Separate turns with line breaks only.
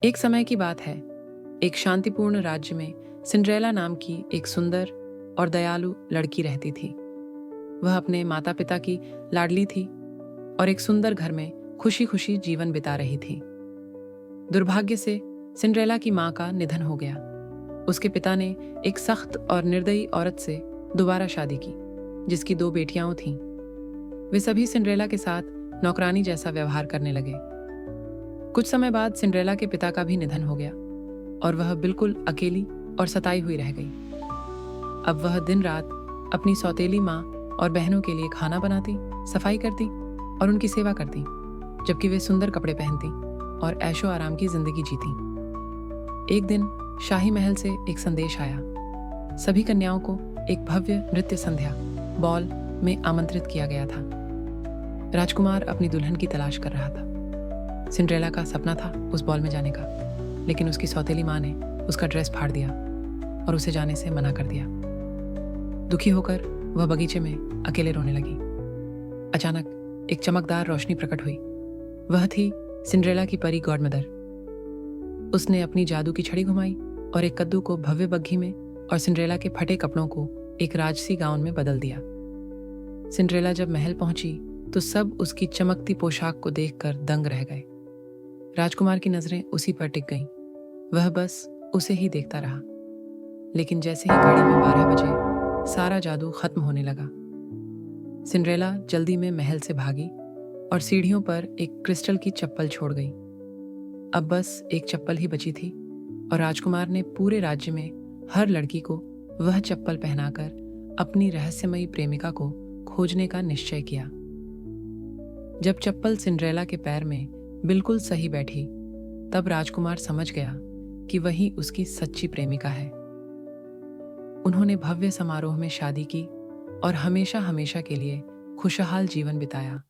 एक समय की बात है। एक शांतिपूर्ण राज्य में सिंड्रेला नाम की एक सुंदर और दयालु लड़की रहती थी। वह अपने माता पिता की लाडली थी और एक सुंदर घर में खुशी खुशी जीवन बिता रही थी। दुर्भाग्य से सिंड्रेला की माँ का निधन हो गया। उसके पिता ने एक सख्त और निर्दयी औरत से दोबारा शादी की, जिसकी 2 बेटियां थीं। वे सभी सिंड्रेला के साथ नौकरानी जैसा व्यवहार करने लगे। कुछ समय बाद सिंड्रेला के पिता का भी निधन हो गया और वह बिल्कुल अकेली और सताई हुई रह गई। अब वह दिन रात अपनी सौतेली माँ और बहनों के लिए खाना बनाती, सफाई करती और उनकी सेवा करती, जबकि वे सुंदर कपड़े पहनती और ऐशो आराम की जिंदगी जीती। एक दिन शाही महल से एक संदेश आया। सभी कन्याओं को एक भव्य नृत्य संध्या बॉल में आमंत्रित किया गया था। राजकुमार अपनी दुल्हन की तलाश कर रहा था। सिंड्रेला का सपना था उस बॉल में जाने का, लेकिन उसकी सौतेली माँ ने उसका ड्रेस फाड़ दिया और उसे जाने से मना कर दिया। दुखी होकर वह बगीचे में अकेले रोने लगी। अचानक एक चमकदार रोशनी प्रकट हुई। वह थी सिंड्रेला की परी गॉडमदर। उसने अपनी जादू की छड़ी घुमाई और एक कद्दू को भव्य बग्घी में और सिंड्रेला के फटे कपड़ों को एक राजसी गाउन में बदल दिया। सिंड्रेला जब महल पहुंची तो सब उसकी चमकती पोशाक को देखकर दंग रह गए। राजकुमार की नजरें उसी पर टिक गईं। वह बस उसे ही देखता रहा। लेकिन जैसे ही घड़ी में 12 बजे सारा जादू खत्म होने लगा। सिंड्रेला जल्दी में महल से भागी और सीढ़ियों पर एक क्रिस्टल की चप्पल छोड़ गई। अब बस एक चप्पल ही बची थी और राजकुमार ने पूरे राज्य में हर लड़की को वह चप्पल पहनाकर अपनी रहस्यमयी प्रेमिका को खोजने का निश्चय किया। जब चप्पल सिंड्रेला के पैर में बिल्कुल सही बैठी, तब राजकुमार समझ गया कि वही उसकी सच्ची प्रेमिका है। उन्होंने भव्य समारोह में शादी की और हमेशा हमेशा के लिए खुशहाल जीवन बिताया।